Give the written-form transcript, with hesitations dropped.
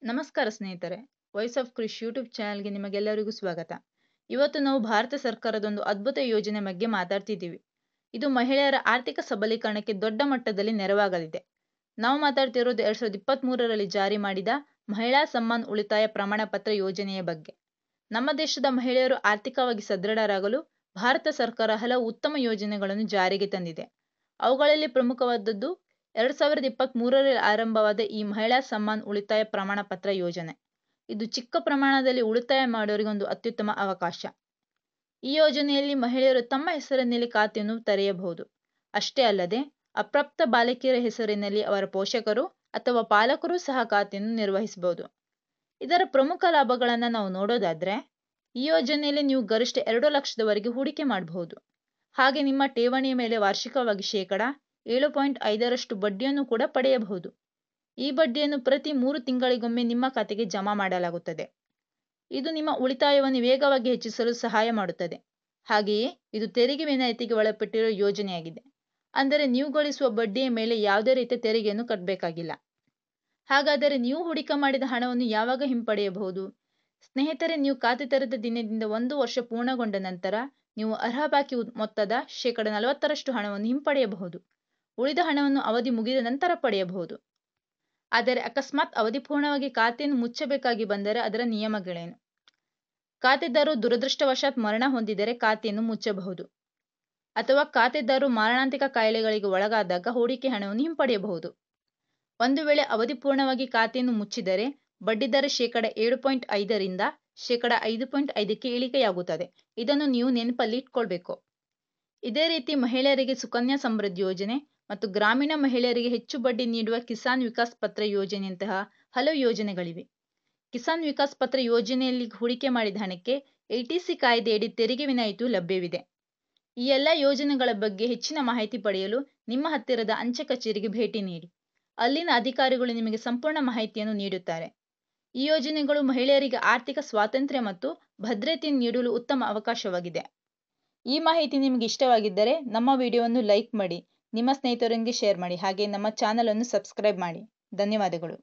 ನಮಸ್ಕಾರ ಸ್ನೇಹಿತರೆ, voice of ಕೃಷಿ ಯೂಟ್ಯೂಬ್ ಚಾನೆಲ್ಗೆ ನಿಮಗೆಲ್ಲರಿಗೂ ಸ್ವಾಗತ. ಇವತ್ತು ನಾವು ಭಾರತ ಸರ್ಕಾರದ ಒಂದು ಅದ್ಭುತ ಯೋಜನೆ ಬಗ್ಗೆ ಮಾತಾಡ್ತಿದ್ದೀವಿ. ಇದು ಮಹಿಳೆಯರ ಆರ್ಥಿಕ ಸಬಲೀಕರಣಕ್ಕೆ ದೊಡ್ಡ ಮಟ್ಟದಲ್ಲಿ ನೆರವಾಗಲಿದೆ. ನಾವು ಮಾತಾಡ್ತಿರೋದು 2023ರಲ್ಲಿ ಜಾರಿ ಮಾಡಿದ ಮಹಿಳಾ ಸಮ್ಮಾನ್ ಉಳಿತಾಯ ಪ್ರಮಾಣ ಪತ್ರ ಯೋಜನೆಯ ಬಗ್ಗೆ. ನಮ್ಮ ದೇಶದ ಮಹಿಳೆಯರು ಆರ್ಥಿಕವಾಗಿ ಸದೃಢರಾಗಲು ಭಾರತ ಸರ್ಕಾರ ಹಲವು ಉತ್ತಮ ಯೋಜನೆಗಳನ್ನು ಜಾರಿಗೆ ತಂದಿದೆ. ಅವುಗಳಲ್ಲಿ ಪ್ರಮುಖವಾದದ್ದು 2023ರಲ್ಲಿ ಆರಂಭವಾದ ಈ ಮಹಿಳಾ ಸಮ್ಮಾನ್ ಉಳಿತಾಯ ಪ್ರಮಾಣ ಪತ್ರ ಯೋಜನೆ. ಇದು ಚಿಕ್ಕ ಪ್ರಮಾಣದಲ್ಲಿ ಉಳಿತಾಯ ಮಾಡೋರಿಗೆ ಒಂದು ಅತ್ಯುತ್ತಮ ಅವಕಾಶ. ಈ ಯೋಜನೆಯಲ್ಲಿ ಮಹಿಳೆಯರು ತಮ್ಮ ಹೆಸರಿನಲ್ಲಿ ಖಾತೆಯನ್ನು ತೆರೆಯಬಹುದು. ಅಷ್ಟೇ ಅಲ್ಲದೆ ಅಪ್ರಾಪ್ತ ಬಾಲಕಿಯರ ಹೆಸರಿನಲ್ಲಿ ಅವರ ಪೋಷಕರು ಅಥವಾ ಪಾಲಕರು ಸಹ ಖಾತೆಯನ್ನು ನಿರ್ವಹಿಸಬಹುದು. ಇದರ ಪ್ರಮುಖ ಲಾಭಗಳನ್ನು ನಾವು ನೋಡೋದಾದ್ರೆ, ಈ ಯೋಜನೆಯಲ್ಲಿ ನೀವು ಗರಿಷ್ಠ 2 ಲಕ್ಷದವರೆಗೆ ಹೂಡಿಕೆ ಮಾಡಬಹುದು. ಹಾಗೆ ನಿಮ್ಮ ಠೇವಣಿಯ ಮೇಲೆ ವಾರ್ಷಿಕವಾಗಿ 7.5% ಬಡ್ಡಿಯನ್ನು ಕೂಡ ಪಡೆಯಬಹುದು. ಈ ಬಡ್ಡಿಯನ್ನು ಪ್ರತಿ 3 ತಿಂಗಳಿಗೊಮ್ಮೆ ನಿಮ್ಮ ಖಾತೆಗೆ ಜಮಾ ಮಾಡಲಾಗುತ್ತದೆ. ಇದು ನಿಮ್ಮ ಉಳಿತಾಯವನ್ನು ವೇಗವಾಗಿ ಹೆಚ್ಚಿಸಲು ಸಹಾಯ ಮಾಡುತ್ತದೆ. ಹಾಗೆಯೇ ಇದು ತೆರಿಗೆ ವಿನಾಯಿತಿಗೆ ಒಳಪಟ್ಟಿರುವ ಯೋಜನೆಯಾಗಿದೆ. ಅಂದರೆ ನೀವು ಗಳಿಸುವ ಬಡ್ಡಿಯ ಮೇಲೆ ಯಾವುದೇ ರೀತಿಯ ತೆರಿಗೆಯನ್ನು ಕಟ್ಟಬೇಕಾಗಿಲ್ಲ. ಹಾಗಾದರೆ ನೀವು ಹೂಡಿಕೆ ಮಾಡಿದ ಹಣವನ್ನು ಯಾವಾಗ ಹಿಂಪಡೆಯಬಹುದು? ಸ್ನೇಹಿತರೆ, ನೀವು ಖಾತೆ ತೆರೆದ ದಿನದಿಂದ 1 ವರ್ಷ ಪೂರ್ಣಗೊಂಡ ನಂತರ ನೀವು ಅರ್ಹ ಬಾಕಿ ಮೊತ್ತದ 40% ಹಣವನ್ನು ಹಿಂಪಡೆಯಬಹುದು. ಉಳಿದ ಹಣವನ್ನು ಅವಧಿ ಮುಗಿದ ನಂತರ ಪಡೆಯಬಹುದು. ಆದರೆ ಅಕಸ್ಮಾತ್ ಅವಧಿ ಪೂರ್ಣವಾಗಿ ಖಾತೆಯನ್ನು ಮುಚ್ಚಬೇಕಾಗಿ ಬಂದರೆ ಅದರ ನಿಯಮಗಳೇನು? ಖಾತೆದಾರರು ದುರದೃಷ್ಟವಶಾತ್ ಮರಣ ಹೊಂದಿದರೆ ಖಾತೆಯನ್ನು ಮುಚ್ಚಬಹುದು. ಅಥವಾ ಖಾತೆದಾರರು ಮಾರಣಾಂತಿಕ ಕಾಯಿಲೆಗಳಿಗೆ ಒಳಗಾದಾಗ ಹೂಡಿಕೆ ಹಣವನ್ನು ಹಿಂಪಡೆಯಬಹುದು. ಒಂದು ವೇಳೆ ಅವಧಿ ಪೂರ್ಣವಾಗಿ ಖಾತೆಯನ್ನು ಮುಚ್ಚಿದರೆ ಬಡ್ಡಿದರ 7.5ರಿಂದ 5.5ಕ್ಕೆ ಇಳಿಕೆಯಾಗುತ್ತದೆ. ಇದನ್ನು ನೀವು ನೆನಪಲ್ಲಿ ಇಟ್ಕೊಳ್ಬೇಕು. ಇದೇ ರೀತಿ ಮಹಿಳೆಯರಿಗೆ ಸುಕನ್ಯಾ ಸಮೃದ್ಧಿ ಯೋಜನೆ ಮತ್ತು ಗ್ರಾಮೀಣ ಮಹಿಳೆಯರಿಗೆ ಹೆಚ್ಚು ಬಡ್ಡಿ ನೀಡುವ ಕಿಸಾನ್ ವಿಕಾಸ್ ಪತ್ರ ಯೋಜನೆಯಂತಹ ಹಲವು ಯೋಜನೆಗಳಿವೆ. ಕಿಸಾನ್ ವಿಕಾಸ್ ಪತ್ರ ಯೋಜನೆಯಲ್ಲಿ ಹೂಡಿಕೆ ಮಾಡಿದ ಹಣಕ್ಕೆ ATC ಕಾಯ್ದೆಯಡಿ ತೆರಿಗೆ ವಿನಾಯಿತಿಯೂ ಲಭ್ಯವಿದೆ. ಈ ಎಲ್ಲ ಯೋಜನೆಗಳ ಬಗ್ಗೆ ಹೆಚ್ಚಿನ ಮಾಹಿತಿ ಪಡೆಯಲು ನಿಮ್ಮ ಹತ್ತಿರದ ಅಂಚೆ ಕಚೇರಿಗೆ ಭೇಟಿ ನೀಡಿ. ಅಲ್ಲಿನ ಅಧಿಕಾರಿಗಳು ನಿಮಗೆ ಸಂಪೂರ್ಣ ಮಾಹಿತಿಯನ್ನು ನೀಡುತ್ತಾರೆ. ಈ ಯೋಜನೆಗಳು ಮಹಿಳೆಯರಿಗೆ ಆರ್ಥಿಕ ಸ್ವಾತಂತ್ರ್ಯ ಮತ್ತು ಭದ್ರತೆಯನ್ನು ನೀಡಲು ಉತ್ತಮ ಅವಕಾಶವಾಗಿದೆ. ಈ ಮಾಹಿತಿ ನಿಮಗೆ ಇಷ್ಟವಾಗಿದ್ದರೆ ನಮ್ಮ ವಿಡಿಯೋವನ್ನು ಲೈಕ್ ಮಾಡಿ, ನಿಮ್ಮ ಸ್ನೇಹಿತರೊಂದಿಗೆ ಶೇರ್ ಮಾಡಿ, ಹಾಗೆ ನಮ್ಮ ಚಾನಲ್ ಅನ್ನು ಸಬ್ಸ್ಕ್ರೈಬ್ ಮಾಡಿ. ಧನ್ಯವಾದಗಳು.